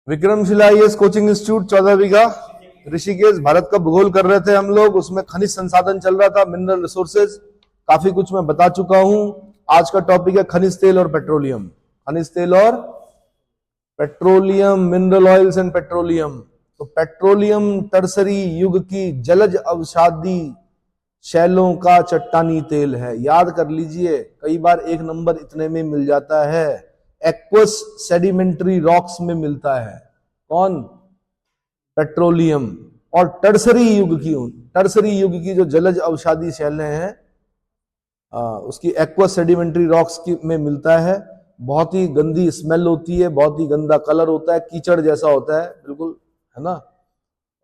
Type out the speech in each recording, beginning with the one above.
Vikramshila IAS coaching institute 14 बीघा ऋषिकेश भारत का भूगोल कर रहे थे हम लोग। उसमें खनिज संसाधन चल रहा था, मिनरल रिसोर्सेज, काफी कुछ मैं बता चुका हूं। आज का टॉपिक है खनिज तेल और पेट्रोलियम। खनिज तेल और petroleum, mineral oils and petroleum. तो पेट्रोलियम टर्सरी युग की जलज अवसादी शैलों का चट्टानी तेल है। याद कर लीजिए, कई बार एक नंबर इतने में मिल जाता है, एक्वस सेडिमेंट्री रॉक्स में मिलता है। कौन? पेट्रोलियम। और टर्सरी युग की जो जलज अवसादी शैलें हैं उसकी एक्वस सेडिमेंट्री रॉक्स में मिलता है। बहुत ही गंदी स्मेल होती है, बहुत ही गंदा कलर होता है, कीचड़ जैसा होता है बिल्कुल, है ना।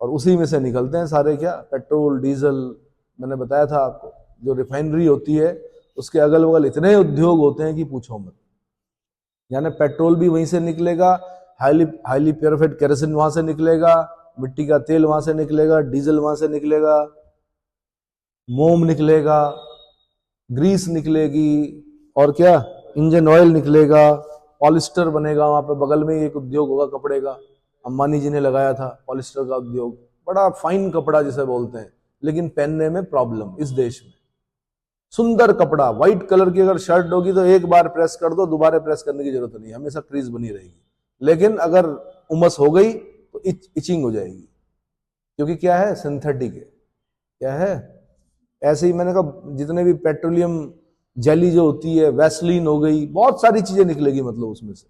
और उसी में से निकलते हैं सारे क्या, पेट्रोल, डीजल। मैंने बताया था आपको, जो रिफाइनरी होती है उसके अगल बगल इतने उद्योग होते हैं कि पूछो मत। यानी पेट्रोल भी वहीं से निकलेगा, हाईली प्योरिफाइड केरोसिन वहां से निकलेगा, मिट्टी का तेल वहां से निकलेगा, डीजल वहां से निकलेगा, मोम निकलेगा, ग्रीस निकलेगी, और क्या, इंजन ऑयल निकलेगा, पॉलिस्टर बनेगा। वहां पे बगल में एक उद्योग होगा कपड़े का, अंबानी जी ने लगाया था पॉलिस्टर का उद्योग। बड़ा फाइन कपड़ा जिसे बोलते हैं, लेकिन पहनने में प्रॉब्लम इस देश में। सुंदर कपड़ा, व्हाइट कलर की अगर शर्ट होगी तो एक बार प्रेस कर दो, दोबारा प्रेस करने की जरूरत नहीं, हमेशा क्रीज बनी रहेगी। लेकिन अगर उमस हो गई तो इचिंग हो जाएगी, क्योंकि क्या है, सिंथेटिक है। क्या है? ऐसे ही मैंने कहा, जितने भी पेट्रोलियम जेली जो होती है, वैसलीन हो गई, बहुत सारी चीजें निकलेगी मतलब उसमें से।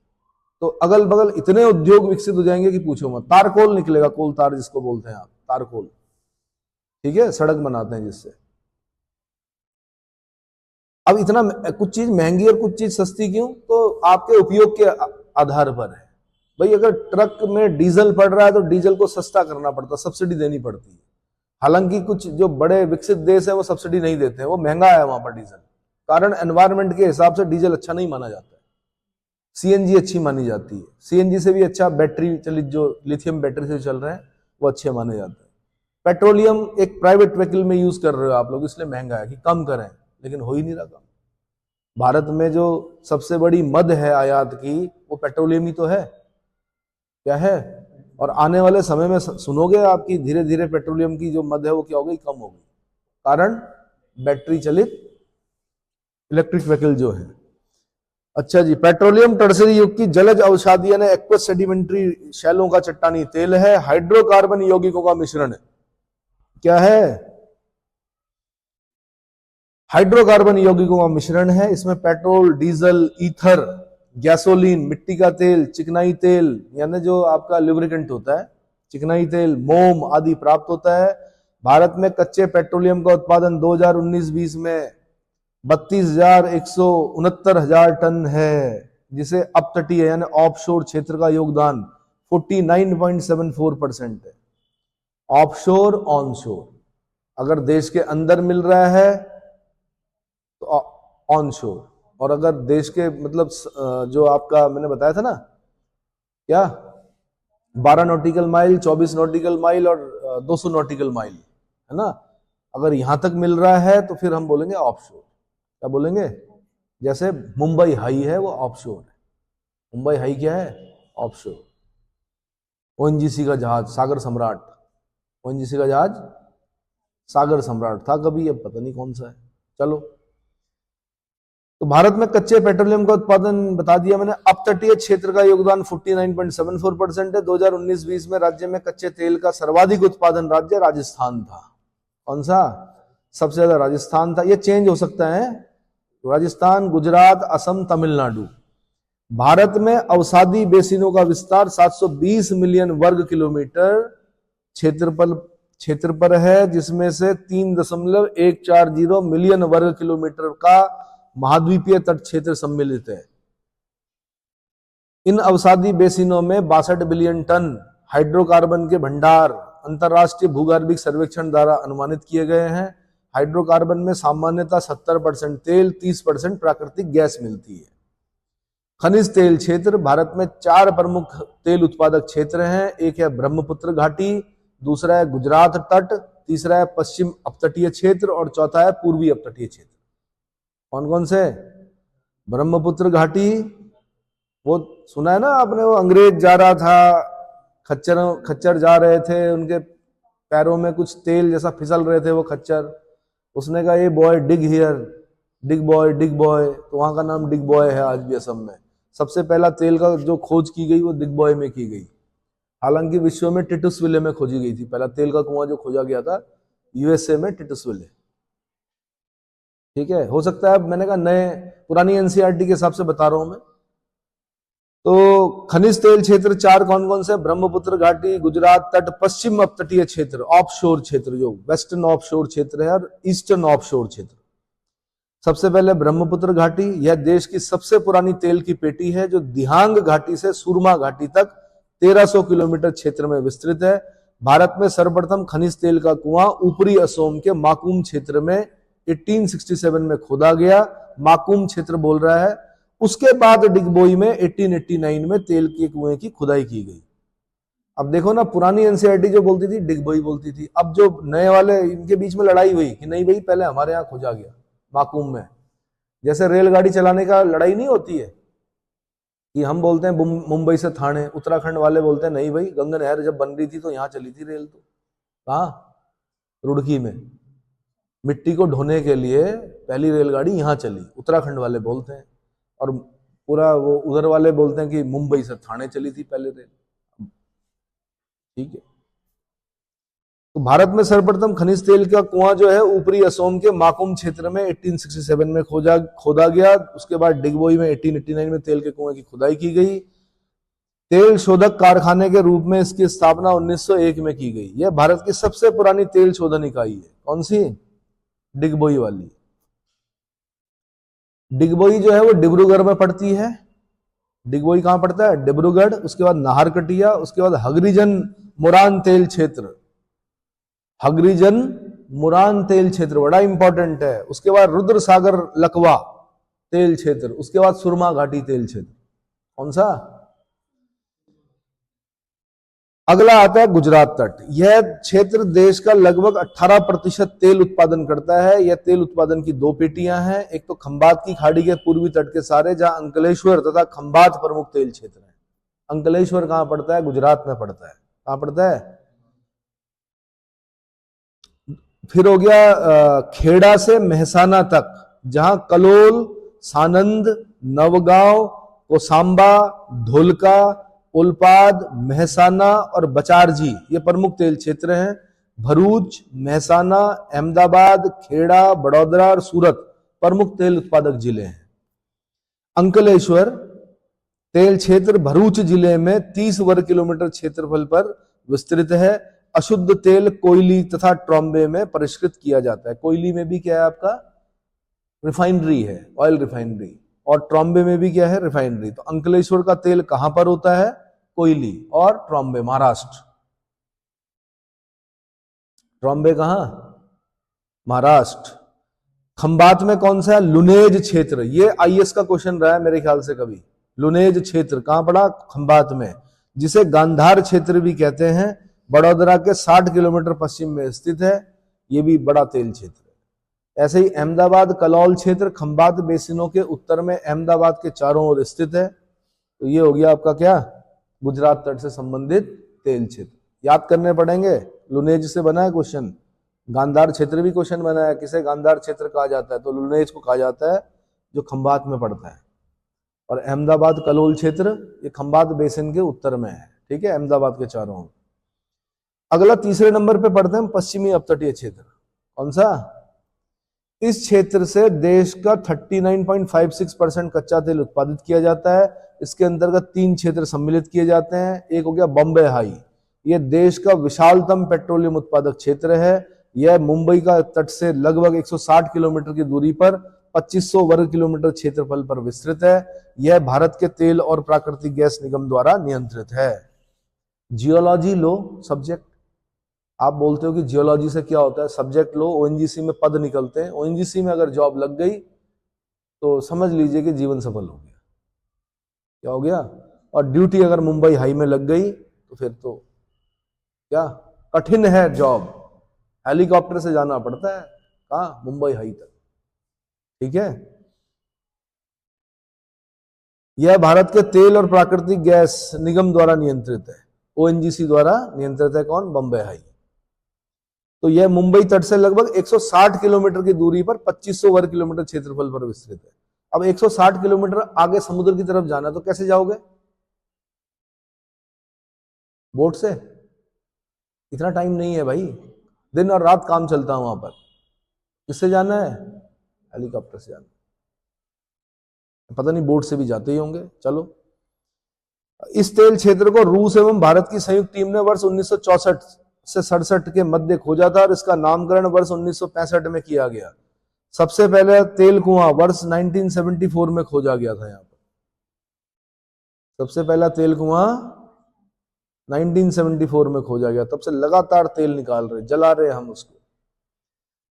तो अगल बगल इतने उद्योग विकसित हो जाएंगे कि पूछो मत। तारकोल निकलेगा, कोल तार जिसको बोलते हैं आप, तारकोल, ठीक है, सड़क बनाते हैं जिससे। अब इतना कुछ चीज महंगी और कुछ चीज सस्ती क्यों? तो आपके उपयोग के आधार पर है भाई। अगर ट्रक में डीजल पड़ रहा है तो डीजल को सस्ता करना पड़ता, सब्सिडी देनी पड़ती है। हालांकि कुछ जो बड़े विकसित देश है वो सब्सिडी नहीं देते हैं, वो महंगा है वहां पर डीजल। कारण एनवायरमेंट के हिसाब से डीजल अच्छा नहीं माना जाता है, सीएनजी अच्छी मानी जाती है। सीएनजी से भी अच्छा बैटरी चलित जो लिथियम बैटरी से चल रहे हैं वो अच्छे माने जाते हैं। पेट्रोलियम एक प्राइवेट व्हीकल में यूज कर रहे हो आप लोग, इसलिए महंगा है कि कम करें, लेकिन हो ही नहीं रहा कम। भारत में जो सबसे बड़ी मद है आयात की, वो पेट्रोलियम ही तो है। क्या है? और आने वाले समय में सुनोगे आपकी धीरे धीरे पेट्रोलियम की जो मद है वो क्या हो गई, कम हो गई। कारण बैटरी चलित इलेक्ट्रिक व्हीकल जो है। अच्छा जी, पेट्रोलियम टर्सरी युग की जलज अवसादी यानी एक्वस सेडिमेंट्री शैलों का चट्टानी तेल है। हाइड्रोकार्बन यौगिकों का मिश्रण है। क्या है? हाइड्रोकार्बन यौगिकों का मिश्रण है। इसमें पेट्रोल, डीजल, ईथर, गैसोलीन, मिट्टी का तेल, चिकनाई तेल यानी जो आपका लुब्रिकेंट होता है, चिकनाई तेल, मोम आदि प्राप्त होता है। भारत में कच्चे पेट्रोलियम का उत्पादन 2019-20 में 32,169 टन है, जिसे अपतटीय यानी ऑफशोर क्षेत्र का योगदान 49.74% है। ऑफशोर, ऑनशोर, अगर देश के अंदर मिल रहा है तो ऑनशोर, और अगर देश के मतलब जो आपका मैंने बताया था ना, क्या 12 नॉटिकल माइल, 24 नॉटिकल माइल और 200 नॉटिकल माइल, है ना, अगर यहां तक मिल रहा है तो फिर हम बोलेंगे ऑफशोर। क्या बोलेंगे? जैसे मुंबई हाई है वो ऑफशोर है। मुंबई हाई क्या है? ऑफशोर। ओएनजीसी का जहाज सागर सम्राट, ओएनजीसी का जहाज सागर सम्राट था कभी, अब पता नहीं कौन सा है। चलो, तो भारत में कच्चे पेट्रोलियम का उत्पादन बता दिया मैंने। अपतटीय क्षेत्र का योगदान 49.74% है। 2019-20 में राज्य में कच्चे तेल का सर्वाधिक उत्पादन राज्य राजस्थान था। कौन सा? सबसे ज्यादा राजस्थान था। ये चेंज हो सकता है, राजस्थान, गुजरात, असम, तमिलनाडु। भारत में अवसादी बेसिनों का विस्तार 720 मिलियन वर्ग किलोमीटर क्षेत्र पर है, जिसमें से 3.140 मिलियन वर्ग किलोमीटर का महाद्वीपीय तट क्षेत्र सम्मिलित है। इन अवसादी बेसिनों में 62 बिलियन टन हाइड्रोकार्बन के भंडार अंतरराष्ट्रीय भूगर्भिक सर्वेक्षण द्वारा अनुमानित किए गए हैं। हाइड्रोकार्बन में सामान्यतः 70% तेल, 30% प्राकृतिक गैस मिलती है। खनिज तेल क्षेत्र, भारत में 4 प्रमुख तेल उत्पादक क्षेत्र हैं। एक है ब्रह्मपुत्र घाटी, दूसरा है गुजरात तट, तीसरा है पश्चिम अपतटीय क्षेत्र और चौथा है पूर्वी अपतटीय क्षेत्र। कौन कौन से? ब्रह्मपुत्र घाटी, वो सुना है ना आपने, वो अंग्रेज जा रहा था खच्चर खच्चर जा रहे थे, उनके पैरों में कुछ तेल जैसा फिसल रहे थे वो खच्चर। उसने कहा ये boy dig here, dig boy, dig boy. तो वहां का नाम डिग बॉय है आज भी असम में। सबसे पहला तेल का जो खोज की गई वो डिग बॉय में की गई। हालांकि विश्व में टिटुसविले में खोजी गई थी। पहला तेल का कुआं जो खोजा गया था यूएसए में, टिटुसविले। ठीक है, हो सकता है, मैंने कहा नए पुरानी एनसीईआरटी के हिसाब से बता रहा हूं मैं। तो खनिज तेल क्षेत्र 4 कौन कौन से? ब्रह्मपुत्र घाटी, गुजरात तट, पश्चिम अपतटीय क्षेत्र, ऑफशोर क्षेत्र, जो वेस्टर्न ऑफशोर क्षेत्र है, और ईस्टर्न ऑफशोर क्षेत्र। सबसे पहले ब्रह्मपुत्र घाटी, यह देश की सबसे पुरानी तेल की पेटी है, जो दिहांग घाटी से सुरमा घाटी तक 1300 किलोमीटर क्षेत्र में विस्तृत है। भारत में सर्वप्रथम खनिज तेल का कुआं ऊपरी असोम के माकुम क्षेत्र में 1867 में खोदा गया। माकुम क्षेत्र बोल रहा है। उसके बाद डिगबोई में 1889 में तेल के कुएं की खुदाई की गई। अब देखो ना, पुरानी एनसीईआरटी जो बोलती थी डिगबोई बोलती थी, अब जो नए वाले, इनके बीच में लड़ाई हुई कि नहीं भाई पहले हमारे यहाँ खोजा गया माकुम में। जैसे रेलगाड़ी चलाने का लड़ाई नहीं होती है कि हम बोलते हैं मुंबई से थाने, उत्तराखंड वाले बोलते हैं नहीं भाई गंगा नहर जब बन रही थी तो यहाँ चली थी रेल। तो कहाँ? रुड़की में मिट्टी को ढोने के लिए पहली रेलगाड़ी यहाँ चली, उत्तराखंड वाले बोलते हैं। और पूरा वो उधर वाले बोलते हैं कि मुंबई से थाने चली थी पहले रेल। ठीक है, तो भारत में सर्वप्रथम खनिज तेल का कुआं जो है ऊपरी असोम के माकुम क्षेत्र में 1867 में खोदा गया। उसके बाद डिगबोई में 1889 में तेल के कुएं की खुदाई की गई। तेल शोधक कारखाने के रूप में इसकी स्थापना 1901 में की गई। यह भारत की सबसे पुरानी तेल शोधन इकाई है। कौन सी? डिगबोई वाली। डिगबोई जो है वो डिब्रूगढ़ में पड़ती है। डिगबोई कहां पड़ता है? डिब्रूगढ़। उसके बाद नाहरकटिया, उसके बाद हगरीजन मुरान तेल क्षेत्र, हगरीजन मुरान तेल क्षेत्र बड़ा इंपॉर्टेंट है। उसके बाद रुद्र सागर लकवा तेल क्षेत्र, उसके बाद सुरमा घाटी तेल क्षेत्र। कौन सा? अगला आता है गुजरात तट। यह क्षेत्र देश का लगभग 18% तेल उत्पादन करता है। यह तेल उत्पादन की दो पेटियां हैं। एक तो खंबात की खाड़ी के पूर्वी तट के सारे, जहां अंकलेश्वर तथा खंबात प्रमुख तेल क्षेत्र है। अंकलेश्वर कहां पड़ता है? गुजरात में पड़ता है। कहां पड़ता है? फिर हो गया खेड़ा से मेहसाना तक, जहां कलोल, सानंद, नवगांव, कोसांबा, धोलका, उलपाद, मेहसाना और बचारजी ये प्रमुख तेल क्षेत्र हैं। भरूच, मेहसाना, अहमदाबाद, खेड़ा, बड़ौदरा और सूरत प्रमुख तेल उत्पादक जिले हैं। अंकलेश्वर तेल क्षेत्र भरूच जिले में 30 वर्ग किलोमीटर क्षेत्रफल पर विस्तृत है। अशुद्ध तेल कोयली तथा ट्रॉम्बे में परिष्कृत किया जाता है। कोयली में भी क्या है आपका? रिफाइनरी है, ऑयल रिफाइनरी। और ट्रॉम्बे में भी क्या है? रिफाइनरी। तो अंकलेश्वर का तेल कहां पर होता है? कोयली और ट्रॉम्बे, महाराष्ट्र। ट्रॉम्बे कहां? महाराष्ट्र। खंबात में कौन सा है? लुनेज क्षेत्र। ये आईएएस का क्वेश्चन रहा है मेरे ख्याल से कभी। लुनेज क्षेत्र कहां पड़ा? खंबात में, जिसे गांधार क्षेत्र भी कहते हैं। बड़ौदरा के 60 किलोमीटर पश्चिम में स्थित है। यह भी बड़ा तेल क्षेत्र है। ऐसे ही अहमदाबाद कलौल क्षेत्र खंबात बेसिनों के उत्तर में अहमदाबाद के चारों ओर स्थित है। तो ये हो गया आपका क्या? गुजरात तट से संबंधित तेल क्षेत्र याद करने पड़ेंगे। लुनेज से बना है क्वेश्चन। गांधार क्षेत्र भी क्वेश्चन बना है। किसे गांधार क्षेत्र कहा जाता है? तो लुनेज को कहा जाता है, जो खंबात में पड़ता है। और अहमदाबाद कलोल क्षेत्र ये खंबात बेसिन के उत्तर में है। ठीक है, अहमदाबाद के चारों ओर। अगला तीसरे नंबर पे पढ़ते हैं पश्चिमी अपतटीय क्षेत्र। कौन सा? इस क्षेत्र से देश का 39.56% कच्चा तेल उत्पादित किया जाता है। इसके अंतर्गत 3 क्षेत्र सम्मिलित किए जाते हैं। एक हो गया बॉम्बे हाई, यह देश का विशालतम पेट्रोलियम उत्पादक क्षेत्र है। यह मुंबई का तट से लगभग 160 किलोमीटर की दूरी पर 2500 वर्ग किलोमीटर क्षेत्रफल पर विस्तृत है। यह भारत के तेल और प्राकृतिक गैस निगम द्वारा नियंत्रित है। जियोलॉजी लो सब्जेक्ट। आप बोलते हो कि जियोलॉजी से क्या होता है? सब्जेक्ट लो, ओएनजीसी में पद निकलते हैं। ओएनजीसी में अगर जॉब लग गई तो समझ लीजिए कि जीवन सफल हो गया। क्या हो गया? और ड्यूटी अगर मुंबई हाई में लग गई तो फिर तो क्या कठिन है जॉब। हेलीकॉप्टर से जाना पड़ता है कहाँ? मुंबई हाई तक। ठीक है, यह भारत के तेल और प्राकृतिक गैस निगम द्वारा नियंत्रित है। ओएनजीसी द्वारा नियंत्रित है कौन? बॉम्बे हाई। तो यह मुंबई तट से लगभग 160 किलोमीटर की दूरी पर 2500 वर्ग किलोमीटर क्षेत्रफल पर विस्तृत है। अब 160 किलोमीटर आगे समुद्र की तरफ जाना तो कैसे जाओगे? बोट से? इतना टाइम नहीं है भाई, दिन और रात काम चलता है वहां पर। किससे जाना है? हेलीकॉप्टर से जाना है। पता नहीं बोट से भी जाते ही होंगे। चलो, इस तेल क्षेत्र को रूस एवं भारत की संयुक्त टीम ने वर्ष 1964 से 67 के मध्य खोजा था और इसका नामकरण वर्ष 1965 में किया गया। सबसे पहले तेल कुआं वर्ष 1974 में खोजा गया था। यहां पर सबसे पहला तेल कुआं 1974 में खोजा गया। तब से लगातार तेल निकाल रहे, जला रहे हम उसको।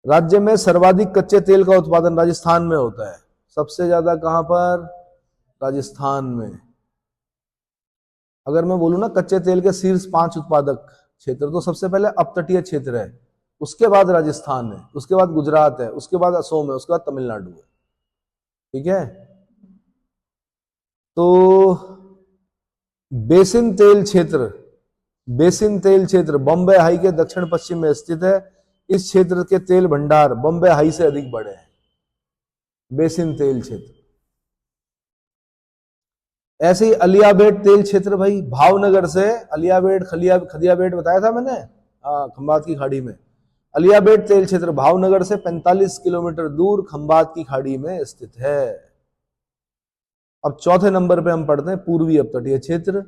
राज्य में सर्वाधिक कच्चे तेल का उत्पादन राजस्थान में होता है। सबसे ज्यादा कहां पर? राजस्थान में। अगर मैं बोलूं ना कच्चे तेल के शीर्ष 5 उत्पादक क्षेत्र, तो सबसे पहले अपतटीय क्षेत्र है, उसके बाद राजस्थान है, उसके बाद गुजरात है, उसके बाद असम है, उसके बाद तमिलनाडु है। ठीक है। तो बेसिन तेल क्षेत्र बॉम्बे हाई के दक्षिण पश्चिम में स्थित है। इस क्षेत्र के तेल भंडार बॉम्बे हाई से अधिक बड़े हैं। बेसिन तेल क्षेत्र। ऐसे ही अलियाबेट तेल क्षेत्र भाई, भावनगर से अलियाबेट, खदियाबेट बताया था मैंने, खंबात की खाड़ी में। अलियाबेट तेल क्षेत्र भावनगर से 45 किलोमीटर दूर खंबात की खाड़ी में स्थित है। अब चौथे नंबर पे हम पढ़ते हैं पूर्वी अपतटीय क्षेत्र।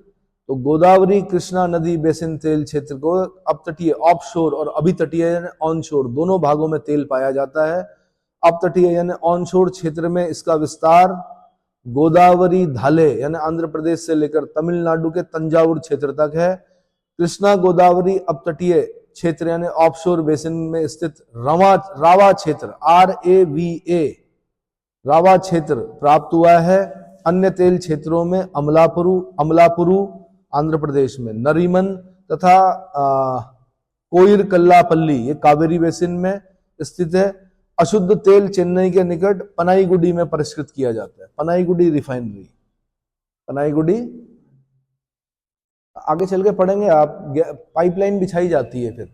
तो गोदावरी कृष्णा नदी बेसिन तेल क्षेत्र को अपतटीय ऑफशोर और अभितटीय यानी ऑनशोर दोनों भागों में तेल पाया जाता है। अपतटीय यानी ऑनशोर क्षेत्र में इसका विस्तार गोदावरी धाले यानी आंध्र प्रदेश से लेकर तमिलनाडु के तंजावुर क्षेत्र तक है। कृष्णा गोदावरी अपतटीय क्षेत्र यानी ऑफशोर बेसिन में स्थित रावा क्षेत्र RAVA रावा क्षेत्र प्राप्त हुआ है। अन्य तेल क्षेत्रों में अमलापुरु आंध्र प्रदेश में, नरीमन तथा कोइरकल्लापल्ली ये कावेरी बेसिन में स्थित है। अशुद्ध तेल चेन्नई के निकट पनाईगुडी में परिष्कृत किया जाता है। पनाईगुडी रिफाइनरी, पनाईगुडी आगे चल के पढ़ेंगे आप। पाइपलाइन बिछाई जाती है, फिर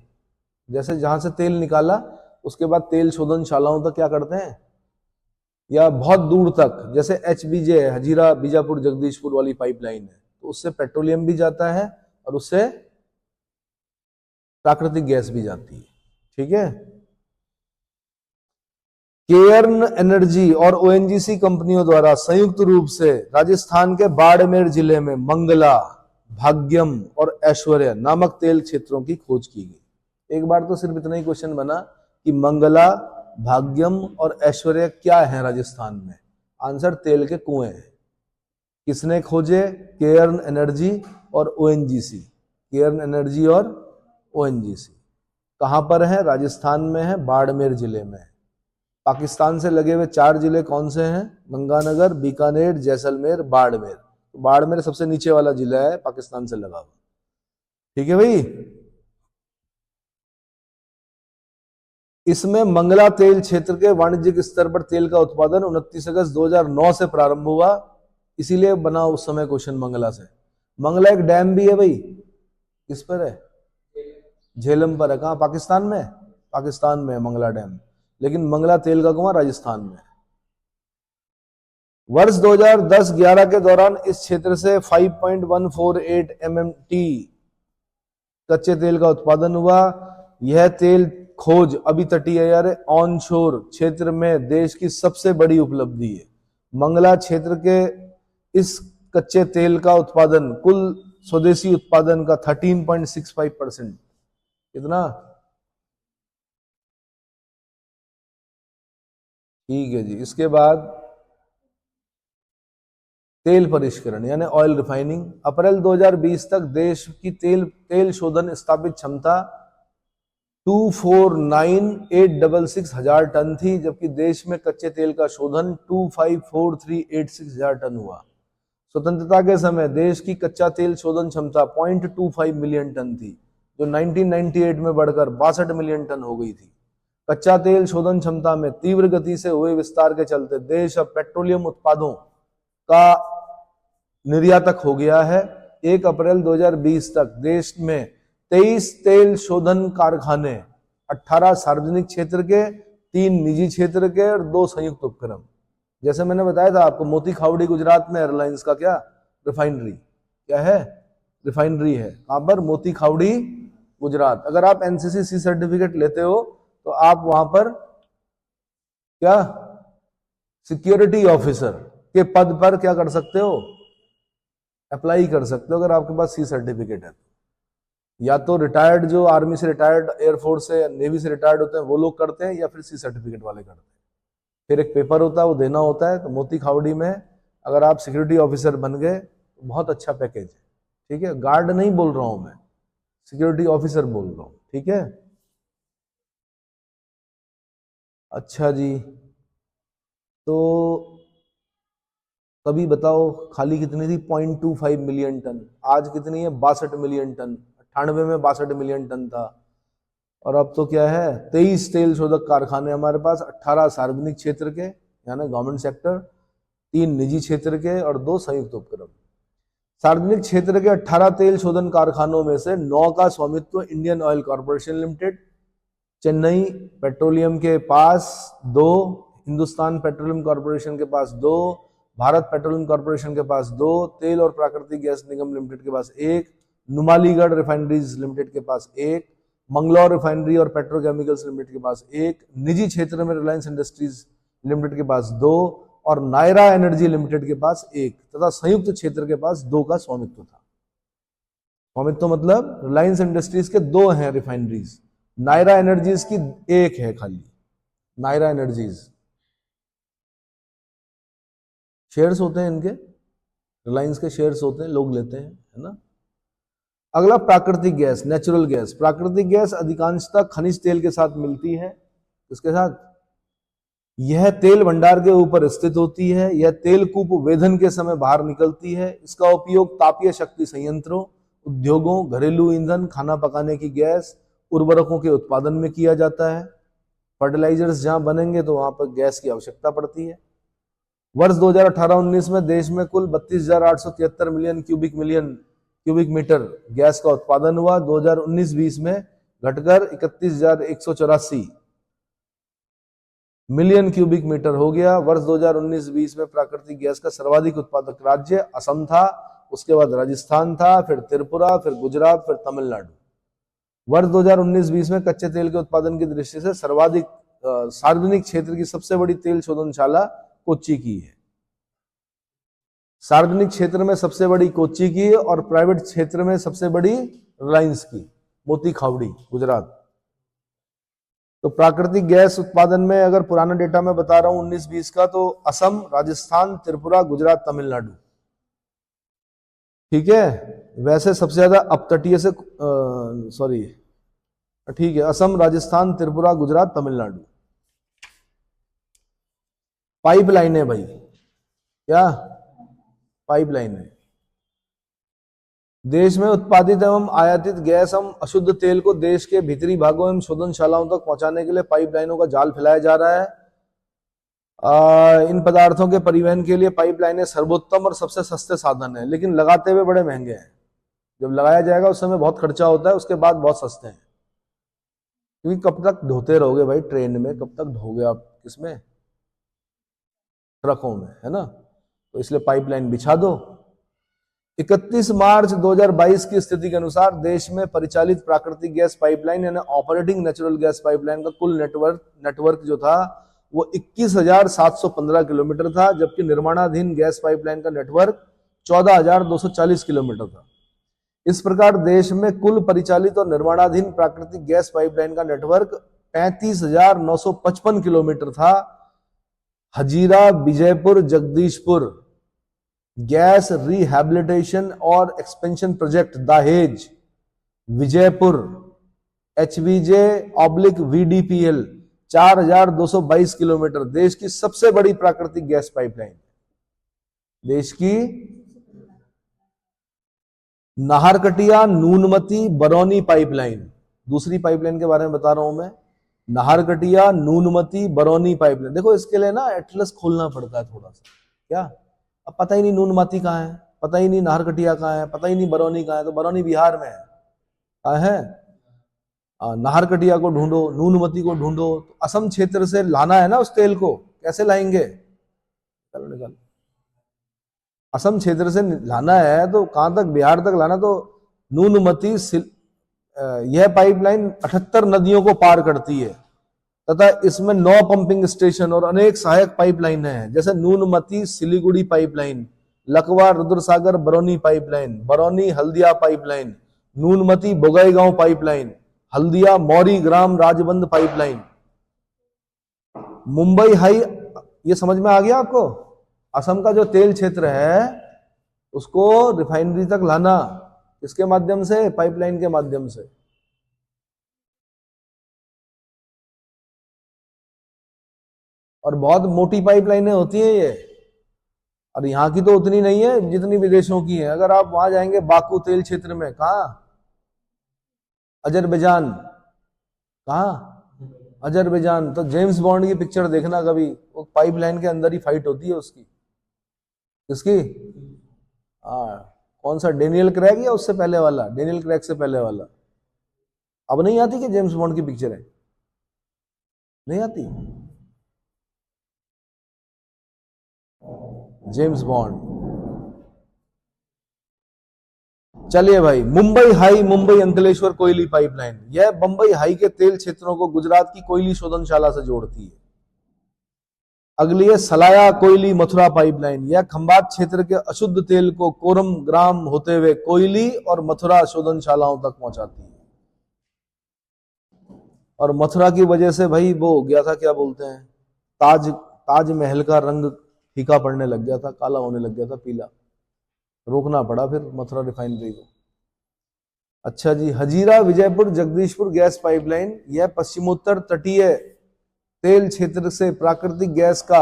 जैसे जहां से तेल निकाला उसके बाद तेल शोधनशालाओं तक क्या करते हैं, या बहुत दूर तक, जैसे HBJ है, हजीरा बीजापुर जगदीशपुर वाली पाइपलाइन है, तो उससे पेट्रोलियम भी जाता है और उससे प्राकृतिक गैस भी जाती है। ठीक है। केयर्न एनर्जी और ONGC कंपनियों द्वारा संयुक्त रूप से राजस्थान के बाड़मेर जिले में मंगला, भाग्यम और ऐश्वर्य नामक तेल क्षेत्रों की खोज की गई। एक बार तो सिर्फ इतना ही क्वेश्चन बना कि मंगला, भाग्यम और ऐश्वर्य क्या है राजस्थान में? आंसर तेल के कुएं हैं। किसने खोजे? केयर्न एनर्जी और ONGC। केयर्न एनर्जी और ONGC कहां पर है? राजस्थान में है, बाड़मेर जिले में है। पाकिस्तान से लगे हुए 4 जिले कौन से हैं? गंगानगर, बीकानेर, जैसलमेर, बाड़मेर। बाड़मेर सबसे नीचे वाला जिला है पाकिस्तान से लगा हुआ। ठीक है भाई। इसमें मंगला तेल क्षेत्र के वाणिज्यिक स्तर पर तेल का उत्पादन 29 अगस्त 2009 से प्रारंभ हुआ, इसीलिए बना उस समय क्वेश्चन मंगला से। मंगला एक डैम भी है भाई, किस पर है? झेलम पर है। कहां? पाकिस्तान में। पाकिस्तान में मंगला डैम, लेकिन मंगला तेल का कुआं राजस्थान में। वर्ष 2010-11 के दौरान इस क्षेत्र से 5.148 MMT कच्चे तेल का उत्पादन हुआ। यह तेल खोज अभी तटीय यानी ऑनशोर क्षेत्र में देश की सबसे बड़ी उपलब्धि है। मंगला क्षेत्र के इस कच्चे तेल का उत्पादन कुल स्वदेशी उत्पादन का 13.65%। कितना? ठीक है जी। इसके बाद तेल परिष्करण यानी ऑयल रिफाइनिंग। अप्रैल 2020 तक देश की तेल शोधन स्थापित क्षमता 249,866 हजार टन थी, जबकि देश में कच्चे तेल का शोधन 254,386 हजार टन हुआ। स्वतंत्रता के समय देश की कच्चा तेल शोधन क्षमता 0.25 मिलियन टन थी, जो 1998 में बढ़कर 62 मिलियन टन हो गई थी। कच्चा तेल शोधन क्षमता में तीव्र गति से हुए विस्तार के चलते देश अब पेट्रोलियम उत्पादों का निर्यातक हो गया है। 1 अप्रैल 2020 तक देश में 23 तेल शोधन कारखाने, 18 सार्वजनिक क्षेत्र के, 3 निजी क्षेत्र के और 2 संयुक्त उपक्रम। जैसे मैंने बताया था आपको, मोती खावड़ी गुजरात में एयरलाइंस का क्या रिफाइनरी, क्या है, रिफाइनरी है। कहां पर? मोती खावड़ी गुजरात। अगर आप एनसीसी सी सर्टिफिकेट लेते हो तो आप वहां पर क्या सिक्योरिटी ऑफिसर के पद पर क्या कर सकते हो, अप्लाई कर सकते हो, अगर आपके पास सी सर्टिफिकेट है। या तो रिटायर्ड, जो आर्मी से रिटायर्ड, एयरफोर्स से, नेवी से रिटायर्ड होते हैं वो लोग करते हैं, या फिर सी सर्टिफिकेट वाले करते हैं। फिर एक पेपर होता है, वो देना होता है। तो मोती खावड़ी में अगर आप सिक्योरिटी ऑफिसर बन गए तो बहुत अच्छा पैकेज है, ठीक है। गार्ड नहीं बोल रहा हूं मैं, सिक्योरिटी ऑफिसर बोल रहा हूं, ठीक है। अच्छा जी, तो कभी बताओ खाली कितनी थी? 0.25 मिलियन टन। आज कितनी है? 62 मिलियन टन। 98 में 62 मिलियन टन था। और अब तो क्या है, 23 तेल शोधक कारखाने हमारे पास, 18 सार्वजनिक क्षेत्र के यानी गवर्नमेंट सेक्टर, 3 निजी क्षेत्र के और 2 संयुक्त उपक्रम। सार्वजनिक क्षेत्र के 18 तेल शोधन कारखानों में से 9 का स्वामित्व Indian oil corporation limited, Chennai petroleum के पास 2, हिंदुस्तान पेट्रोलियम कॉर्पोरेशन के पास 2, भारत पेट्रोलियम कॉर्पोरेशन के पास 2, तेल और प्राकृतिक गैस निगम लिमिटेड के पास 1, नुमालीगढ़ रिफाइनरीज लिमिटेड के पास 1, मंगलौर रिफाइनरी और पेट्रोकेमिकल्स लिमिटेड के पास 1, निजी क्षेत्र में रिलायंस इंडस्ट्रीज लिमिटेड के पास 2 और नायरा एनर्जी लिमिटेड के पास 1 तथा संयुक्त क्षेत्र के पास 2 का स्वामित्व था। स्वामित्व मतलब रिलायंस इंडस्ट्रीज के 2 हैं रिफाइनरीज, नायरा एनर्जीज की 1 है खाली। नायरा एनर्जीज शेयर्स होते हैं इनके, रिलायंस के शेयर्स होते हैं, लोग लेते हैं, है ना। अगला प्राकृतिक गैस, नेचुरल गैस। प्राकृतिक गैस अधिकांशतः खनिज तेल के साथ मिलती है। इसके साथ यह तेल भंडार के ऊपर स्थित होती है। यह तेल कूप वेधन के समय बाहर निकलती है। इसका उपयोग तापीय शक्ति संयंत्रों, उद्योगों, घरेलू ईंधन, खाना पकाने की गैस, उर्वरकों के उत्पादन में किया जाता है। फर्टिलाइजर्स जहां बनेंगे तो वहां पर गैस की आवश्यकता पड़ती है। वर्ष 2018-19 में देश में कुल 32,873 मिलियन क्यूबिक मीटर गैस का उत्पादन हुआ। 2019-20 में घटकर 31,184 मिलियन क्यूबिक मीटर हो गया। वर्ष 2019-20 में प्राकृतिक गैस का सर्वाधिक उत्पादक राज्य असम था, उसके बाद राजस्थान था, फिर त्रिपुरा, फिर गुजरात, फिर तमिलनाडु। वर्ष 2019-20 में कच्चे तेल के उत्पादन की दृष्टि से सर्वाधिक सार्वजनिक क्षेत्र की सबसे बड़ी तेल शोधनशाला कोच्चि की है। सार्वजनिक क्षेत्र में सबसे बड़ी कोच्चि की और प्राइवेट क्षेत्र में सबसे बड़ी रिलायंस की, मोती खावड़ी गुजरात। तो प्राकृतिक गैस उत्पादन में अगर पुराना डेटा मैं बता रहा हूं 19-20 का, तो असम, राजस्थान, त्रिपुरा, गुजरात, तमिलनाडु, ठीक है। वैसे सबसे ज्यादा अपतटीय से ठीक है, असम, राजस्थान, त्रिपुरा, गुजरात, तमिलनाडु। पाइपलाइन है भाई, क्या पाइपलाइन है। देश में उत्पादित एवं आयातित गैस एवं अशुद्ध तेल को देश के भीतरी भागों एवं शोधनशालाओं तक पहुंचाने के लिए पाइपलाइनों का जाल फैलाया जा रहा है। इन पदार्थों के परिवहन के लिए पाइपलाइनें सर्वोत्तम और सबसे सस्ते साधन है, लेकिन लगाते हुए बड़े महंगे हैं। जब लगाया जाएगा उस समय बहुत खर्चा होता है, उसके बाद बहुत सस्ते हैं। क्योंकि कब तक ढोते रहोगे भाई ट्रेन में, कब तक ढोगे आप किसमें, ट्रकों में, है ना। तो इसलिए पाइपलाइन बिछा दो। 31 मार्च 2022 की स्थिति के अनुसार देश में परिचालित प्राकृतिक गैस पाइपलाइन यानी ऑपरेटिंग नेचुरल गैस पाइपलाइन का कुल नेटवर्क जो था वो 21,715 किलोमीटर था, जबकि निर्माणाधीन गैस पाइपलाइन का नेटवर्क 14,240 किलोमीटर था। इस प्रकार देश में कुल परिचालित और निर्माणाधीन प्राकृतिक गैस पाइपलाइन का नेटवर्क 35,955 किलोमीटर था। हजीरा, विजयपुर, जगदीशपुर गैस रिहैबिलिटेशन और expansion project, Dahej, Vijaypur, HVJ/VDPL 4,222 kilometre देश की सबसे बड़ी प्राकृतिक गैस पाइपलाइन। देश की नाहरकटिया, नूनमती, बरौनी पाइपलाइन, दूसरी पाइपलाइन के बारे में बता रहा हूं मैं। नाहरकटिया, नूनमती, बरौनी पाइपलाइन। देखो इसके लिए ना एटलस खोलना पड़ता है थोड़ा सा, क्या अब पता ही नहीं नूनमती कहाँ है, पता ही नहीं नाहरकटिया कहाँ है, पता ही नहीं बरौनी कहाँ है, तो बरौनी बिहार में है, कहाँ है? नाहरकटिया को ढूंढो, नूनमती को ढूंढो, तो असम क्षेत्र से लाना है ना उस तेल को, कैसे लाएंगे? चलो निकल, असम क्षेत्र से लाना है तो कहां तक, बिहार तक लाना, तो नूनमती यह पाइपलाइन 78 नदियों को पार करती है तथा इसमें 9 पंपिंग स्टेशन और अनेक सहायक पाइपलाइन हैं, जैसे नूनमती Siliguri pipeline, Lakwa Rudrasagar Barauni pipeline, Barauni Haldia pipeline, Noonmati Bongaigaon pipeline, Haldia Mauri Gram Rajbandh pipeline, Mumbai high. ये समझ में आ गया आपको? असम का जो तेल क्षेत्र है उसको रिफाइनरी तक लाना, इसके माध्यम से, पाइपलाइन के माध्यम से। और बहुत मोटी पाइपलाइनें होती हैं ये, और यहाँ की तो उतनी नहीं है जितनी विदेशों की है। अगर आप वहां जाएंगे बाकू तेल क्षेत्र में, कहा? अजरबैजान, कहा? अजरबैजान। तो जेम्स बॉन्ड की पिक्चर देखना कभी, वो पाइपलाइन के अंदर ही फाइट होती है उसकी। किसकी? कौन सा, डेनियल क्रेग या उससे पहले वाला? डेनियल क्रेग से पहले वाला। अब नहीं आती कि जेम्स बॉन्ड की पिक्चर है, नहीं आती? James bond. चलिए भाई, मुंबई हाई, मुंबई अंकलेश्वर कोयली पाइपलाइन, यह मुंबई हाई के तेल क्षेत्रों को गुजरात की कोयली शोधनशाला से जोड़ती है। अगली है सलाया कोयली मथुरा पाइपलाइन, यह खंबात क्षेत्र के अशुद्ध तेल को कोरम ग्राम होते हुए कोयली और मथुरा शोधनशालाओं तक पहुंचाती है। और मथुरा की वजह से भाई वो हो गया था, क्या बोलते हैं, ताजमहल का रंग फीका पड़ने लग गया था, काला होने लग गया था, पीला। रोकना पड़ा फिर मथुरा रिफाइनरी को। अच्छा जी, हजीरा विजयपुर जगदीशपुर गैस पाइपलाइन, यह पश्चिमोत्तर तटीय तेल क्षेत्र से प्राकृतिक गैस का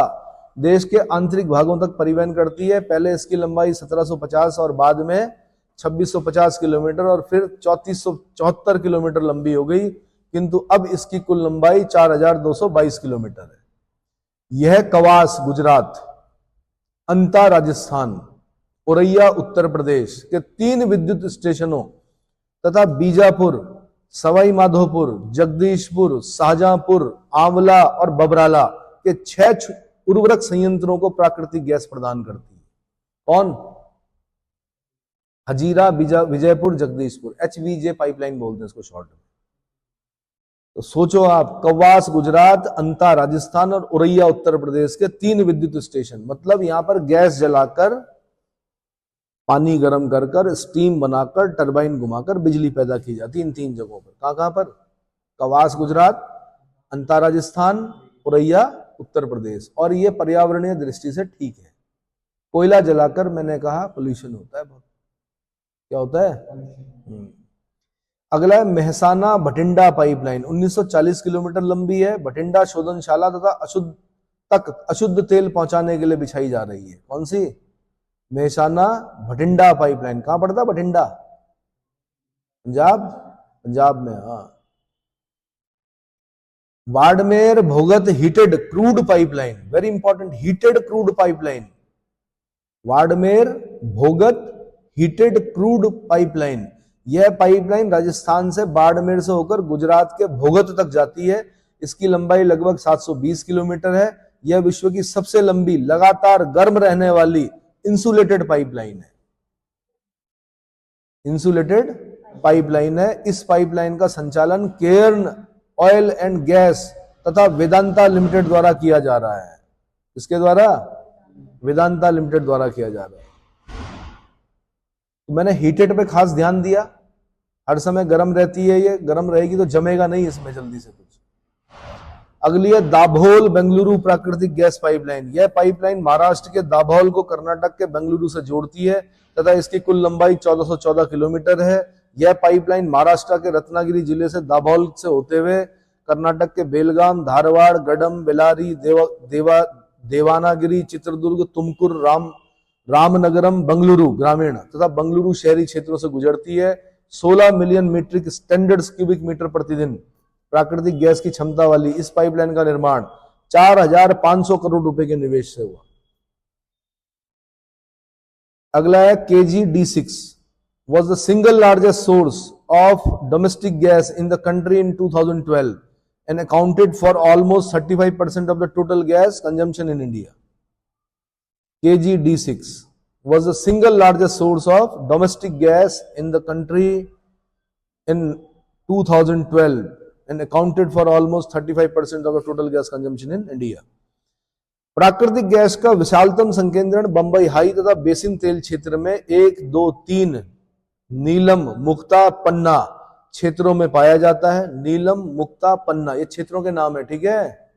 देश के आंतरिक भागों तक परिवहन करती है। पहले इसकी लंबाई 1750 और बाद में 2650 किलोमीटर और फिर 3474 किलोमीटर लंबी हो गई, किंतु अब इसकी कुल लंबाई 4222 किलोमीटर है। यह कवास गुजरात, अंता राजस्थान, औरैया उत्तर प्रदेश के 3 विद्युत स्टेशनों तथा बीजापुर, सवाई माधोपुर, जगदीशपुर, शाहजहांपुर, आंवला और बबराला के 6 उर्वरक संयंत्रों को प्राकृतिक गैस प्रदान करती है। कौन? हजीरा विजयपुर जगदीशपुर, HVJ पाइपलाइन बोलते हैं इसको शॉर्ट में। तो सोचो आप, कवास गुजरात, अंता राजस्थान और औरैया उत्तर प्रदेश के 3 विद्युत स्टेशन, मतलब यहां पर गैस जलाकर, पानी गर्म कर कर, स्टीम बनाकर, टरबाइन घुमाकर बिजली पैदा की जाती है इन 3 जगहों पर। कहां पर? कवास गुजरात, अंता राजस्थान, औरैया उत्तर प्रदेश। और ये पर्यावरणीय दृष्टि से ठीक है। कोयला जलाकर, मैंने कहा, पोल्यूशन होता है बहुत। क्या होता है? अगला है मेहसाना भटिंडा पाइपलाइन, 1940 किलोमीटर लंबी है। भटिंडा शोधनशाला तथा अशुद्ध तेल पहुंचाने के लिए बिछाई जा रही है। कौन सी? मेहसाना भटिंडा पाइपलाइन। कहां पड़ता? भटिंडा, पंजाब में। हाँ। बाड़मेर भोगत heated crude pipeline, very important, heated crude pipeline. Barmer भोगत हीटेड क्रूड पाइपलाइन, यह पाइपलाइन राजस्थान से बाड़मेर से होकर गुजरात के भोगत तक जाती है। इसकी लंबाई लगभग 720 किलोमीटर है। यह विश्व की सबसे लंबी लगातार गर्म रहने वाली इंसुलेटेड पाइपलाइन है। इंसुलेटेड पाइपलाइन है। इस पाइपलाइन का संचालन केयर्न ऑयल एंड गैस तथा वेदांता लिमिटेड द्वारा किया जा रहा है। इसके द्वारा? वेदांता लिमिटेड द्वारा किया जा रहा है। तो मैंने हीटेड पे खास ध्यान दिया, हर समय गर्म रहती है, ये गर्म रहेगी तो जमेगा नहीं इसमें जल्दी से कुछ। अगली है दाभोल बेंगलुरु प्राकृतिक गैस पाइपलाइन। यह पाइपलाइन महाराष्ट्र के दाभोल को कर्नाटक के बेंगलुरु से जोड़ती है तथा इसकी कुल लंबाई 1414 किलोमीटर है। यह पाइपलाइन महाराष्ट्र के रत्नागिरी जिले से दाभोल से होते हुए कर्नाटक के बेलगाम, धारवाड़, गडम, बेलारी, देवानागिरी, चित्रदुर्ग, तुमकुर, रामनगरम, बेंगलुरु ग्रामीण तथा बेंगलुरु शहरी क्षेत्रों से गुजरती है। 16 million metric standard cubic metre प्रतिदिन प्राकृतिक गैस की क्षमता वाली इस पाइपलाइन का निर्माण 4500 करोड़ रुपए के निवेश से हुआ। अगला है KG-D6 was the single largest source of domestic gas in the country in 2012 and accounted for almost 35% of the total gas consumption in India. KG-D6 was the single largest source of domestic gas in the country in 2012 and accounted for almost 35% of the total gas consumption in India. प्राकृतिक gas का विशालतम संकेंद्रण Bombay high तथा basin तेल क्षेत्र में 1, 2, 3 नीलम, मुक्ता, पन्ना क्षेत्रों में पाया जाता है। नीलम, मुक्ता, पन्ना ये क्षेत्रों के नाम है, ठीक है।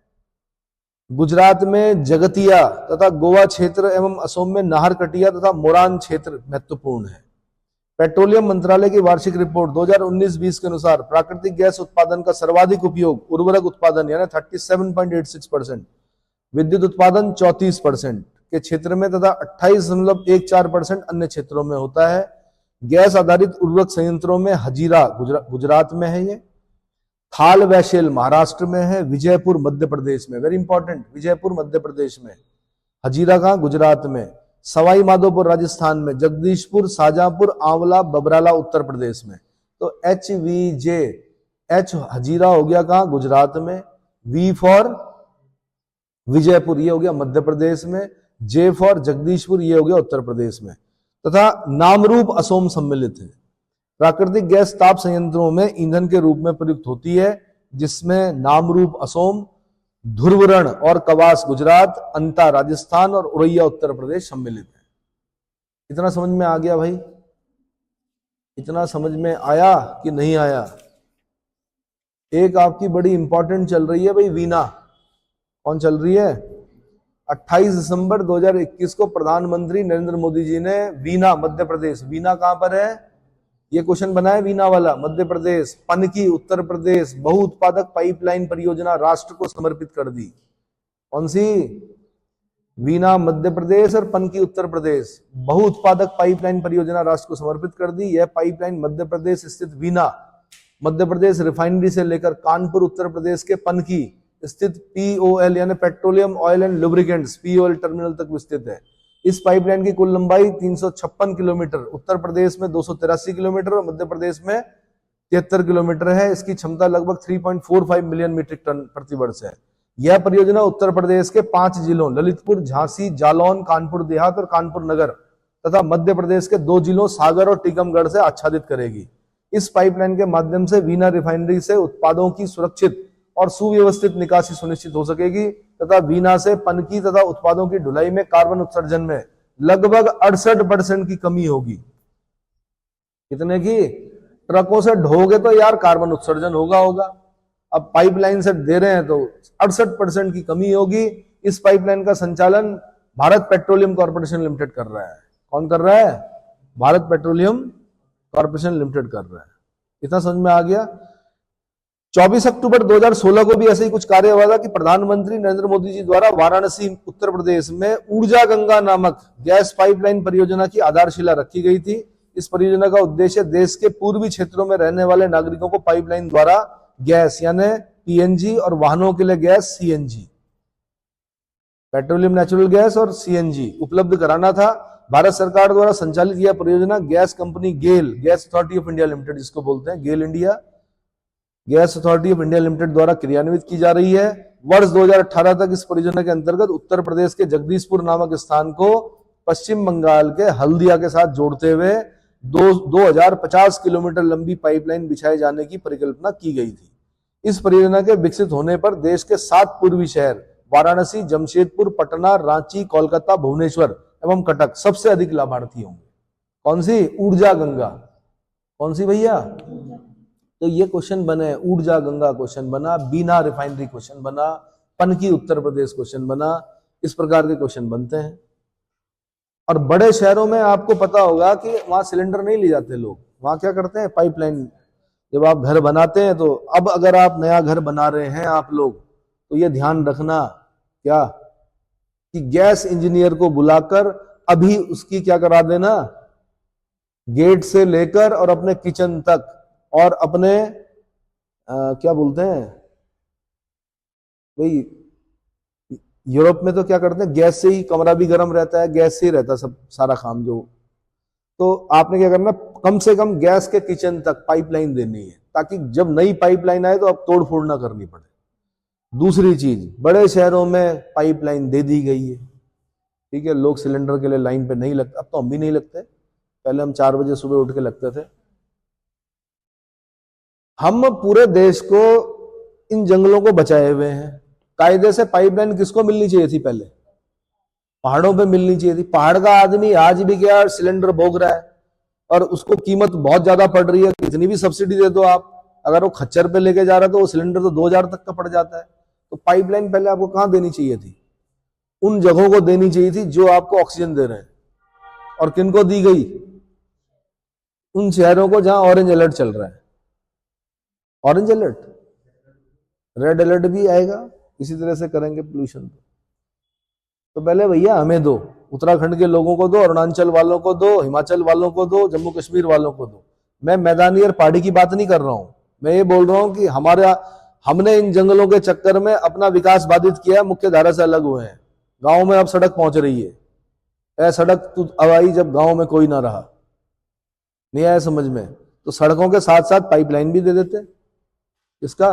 गुजरात में जगतिया तथा गोवा क्षेत्र एवं असम में नाहरकटिया तथा मोरान क्षेत्र महत्वपूर्ण है। पेट्रोलियम मंत्रालय की वार्षिक रिपोर्ट 2019-20 के अनुसार प्राकृतिक गैस उत्पादन का सर्वाधिक उपयोग उर्वरक उत्पादन यानी 37.86%, विद्युत उत्पादन 34% के क्षेत्र में तथा 28.14% अन्य क्षेत्रों में होता है। गैस आधारित उर्वरक संयंत्रों में हजीरा गुजरात में है, ये थाल वैशेल महाराष्ट्र में है, विजयपुर मध्य प्रदेश में, वेरी इंपॉर्टेंट, विजयपुर मध्य प्रदेश में, हजीरा कहां, गुजरात में, सवाई माधोपुर राजस्थान में, जगदीशपुर, शाहजहांपुर, आंवला, बबराला उत्तर प्रदेश में। तो HVJ, H हजीरा हो गया कहां, गुजरात में, V फॉर विजयपुर ये हो गया मध्य प्रदेश में, J फॉर जगदीशपुर ये हो गया उत्तर प्रदेश में, तथा नामरूप असोम सम्मिलित है। प्राकृतिक गैस ताप संयंत्रों में ईंधन के रूप में प्रयुक्त होती है, जिसमें नामरूप असोम, ध्रुवरण और कवास गुजरात, अंता राजस्थान और उरैया उत्तर प्रदेश सम्मिलित है। इतना समझ में आ गया भाई? इतना समझ में आया कि नहीं आया? एक आपकी बड़ी इंपॉर्टेंट चल रही है भाई, वीना। कौन चल रही है? 28 दिसंबर 2021 को प्रधानमंत्री नरेंद्र मोदी जी ने वीना मध्य प्रदेश, वीना कहां पर है? ये क्वेश्चन बना है वीना वाला, मध्य प्रदेश, पनकी उत्तर प्रदेश बहुउत्पादक पाइपलाइन परियोजना राष्ट्र को समर्पित कर दी। कौन सी? वीना मध्य प्रदेश और पनकी उत्तर प्रदेश बहुउत्पादक पाइपलाइन परियोजना राष्ट्र को समर्पित कर दी। यह पाइपलाइन मध्य प्रदेश स्थित वीना मध्य प्रदेश रिफाइनरी से लेकर कानपुर उत्तर प्रदेश के पनकी स्थित POL यानी petroleum oil and lubricants POL terminal तक विस्तृत है। इस पाइपलाइन की कुल लंबाई 356 किलोमीटर, उत्तर प्रदेश में 283 किलोमीटर और मध्य प्रदेश में 73 किलोमीटर है। इसकी क्षमता लगभग 3.45 मिलियन मीट्रिक टन प्रति वर्ष है। यह परियोजना उत्तर प्रदेश के 5 जिलों ललितपुर, झांसी, जालौन, कानपुर देहात और कानपुर नगर तथा मध्य प्रदेश के 2 जिलों सागर और टीकमगढ़ से आच्छादित करेगी। इस पाइपलाइन के माध्यम से वीना रिफाइनरी से उत्पादों की सुरक्षित और सुव्यवस्थित निकासी सुनिश्चित हो सकेगी तथा वीना से पनकी तथा उत्पादों की ढुलाई में कार्बन उत्सर्जन में लगभग 68% की कमी होगी। कितने की? ट्रकों से ढोगे तो यार कार्बन उत्सर्जन होगा। अब पाइपलाइन से दे रहे हैं तो 68% की कमी होगी। इस पाइपलाइन का संचालन भारत पेट्रोलियम कॉर्पोरेशन लिमिटेड कर रहा है। कौन कर रहा है? भारत पेट्रोलियम कॉर्पोरेशन लिमिटेड कर रहा है। इतना समझ में आ गया? 24 अक्टूबर 2016 को भी ऐसे ही कुछ कार्य हुआ था कि प्रधानमंत्री नरेंद्र मोदी जी द्वारा वाराणसी उत्तर प्रदेश में ऊर्जा गंगा नामक गैस पाइपलाइन परियोजना की आधारशिला रखी गई थी। इस परियोजना का उद्देश्य देश के पूर्वी क्षेत्रों में रहने वाले नागरिकों को पाइपलाइन द्वारा गैस यानी PNG और वाहनों के लिए gas CNG, petroleum natural gas और CNG उपलब्ध कराना था। भारत सरकार द्वारा संचालित यह परियोजना gas company GAIL, gas authority of India limited जिसको बोलते हैं, GAIL India gas authority of India limited द्वारा क्रियान्वित की जा रही है। वर्ष 2018 तक इस परियोजना के अंतर्गत उत्तर प्रदेश के जगदीशपुर नामक स्थान को पश्चिम बंगाल के हल्दिया के साथ जोड़ते हुए 2050 किलोमीटर लंबी पाइपलाइन बिछाए जाने की परिकल्पना की गई थी। इस परियोजना के विकसित होने पर देश के 7 पूर्वी शहर वाराणसी, जमशेदपुर, पटना, रांची, कोलकाता, भुवनेश्वर एवं कटक सबसे अधिक लाभार्थी होंगे। कौन सी? ऊर्जा गंगा। कौन सी भैया? तो ये क्वेश्चन बने, ऊर्जा गंगा क्वेश्चन बना, बीना रिफाइनरी क्वेश्चन बना, पनकी उत्तर प्रदेश क्वेश्चन बना। इस प्रकार के क्वेश्चन बनते हैं। और बड़े शहरों में आपको पता होगा कि वहां सिलेंडर नहीं ले जाते लोग, वहां क्या करते हैं? पाइपलाइन। जब आप घर बनाते हैं तो अब अगर आप नया घर बना रहे हैं आप लोग, तो ये ध्यान रखना क्या कि गैस इंजीनियर को बुलाकर अभी उसकी क्या करा देना, गेट से लेकर और अपने किचन तक और अपने क्या बोलते हैं भाई, यूरोप में तो क्या करते हैं, गैस से ही कमरा भी गर्म रहता है, गैस से ही रहता है सब सारा काम जो तो आपने क्या करना, कम से कम गैस के किचन तक पाइपलाइन देनी है, ताकि जब नई पाइपलाइन आए तो अब तोड़ फोड़ ना करनी पड़े। दूसरी चीज, बड़े शहरों में पाइपलाइन दे दी गई है, ठीक है, लोग सिलेंडर के लिए लाइन पे नहीं लगते, अब तो हम भी नहीं लगते, पहले हम 4 बजे सुबह उठ के लगते थे। हम पूरे देश को इन जंगलों को बचाए हुए हैं। कायदे से पाइपलाइन किसको मिलनी चाहिए थी? पहले पहाड़ों पे मिलनी चाहिए थी। पहाड़ का आदमी आज भी क्या सिलेंडर भोग रहा है, और उसको कीमत बहुत ज्यादा पड़ रही है, कितनी भी सब्सिडी दे दो आप, अगर वो खच्चर पे लेके जा रहा है तो वो सिलेंडर तो 2000 तक का पड़ जाता है। तो पाइपलाइन पहले आपको कहां देनी चाहिए थी? उन जगहों को देनी चाहिए थी जो आपको ऑक्सीजन दे रहे हैं। और किनको दी गई? उन शहरों को जहां ऑरेंज अलर्ट चल रहा है। ऑरेंज अलर्ट, रेड अलर्ट भी आएगा, इसी तरह से करेंगे पोल्यूशन। तो पहले भैया हमें दो, उत्तराखंड के लोगों को दो, अरुणाचल वालों को दो, हिमाचल वालों को दो, जम्मू कश्मीर वालों को दो। मैं मैदानी और पहाड़ी की बात नहीं कर रहा हूं, मैं ये बोल रहा हूं कि हमने इन जंगलों के चक्कर में अपना विकास बाधित किया, मुख्य धारा से अलग हुए हैं। गांव में अब सड़क पहुंच रही है, सड़क तो अब आई जब गांव में कोई ना रहा, नहीं आया समझ में? तो सड़कों के साथ साथ पाइपलाइन भी दे देते। इसका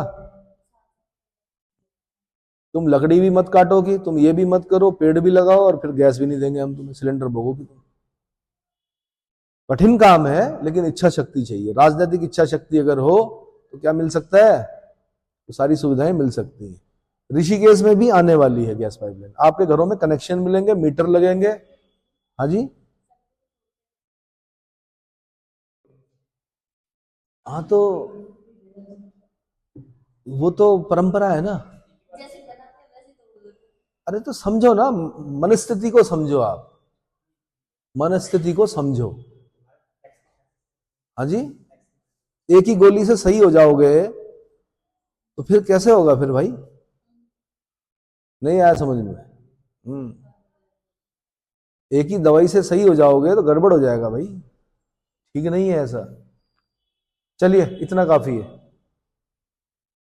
तुम लकड़ी भी मत काटोगी, तुम ये भी मत करो, पेड़ भी लगाओ, और फिर गैस भी नहीं देंगे हम तुम्हें, सिलेंडर भोगोगी तुम। कठिन काम है, लेकिन इच्छा शक्ति चाहिए। राजनीतिक इच्छा शक्ति अगर हो तो क्या मिल सकता है? तो सारी सुविधाएं मिल सकती हैं। ऋषिकेश में भी आने वाली है गैस पाइपलाइन, आपके घरों में कनेक्शन मिलेंगे, मीटर लगेंगे। हाँ जी, हाँ, तो वो तो परंपरा है ना। अरे तो समझो ना, मनस्थिति को समझो आप, मनस्थिति को समझो। हाँ जी, एक ही गोली से सही हो जाओगे तो फिर कैसे होगा फिर भाई? नहीं आया समझ में? एक ही दवाई से सही हो जाओगे तो गड़बड़ हो जाएगा भाई, ठीक नहीं है ऐसा। चलिए, इतना काफी है।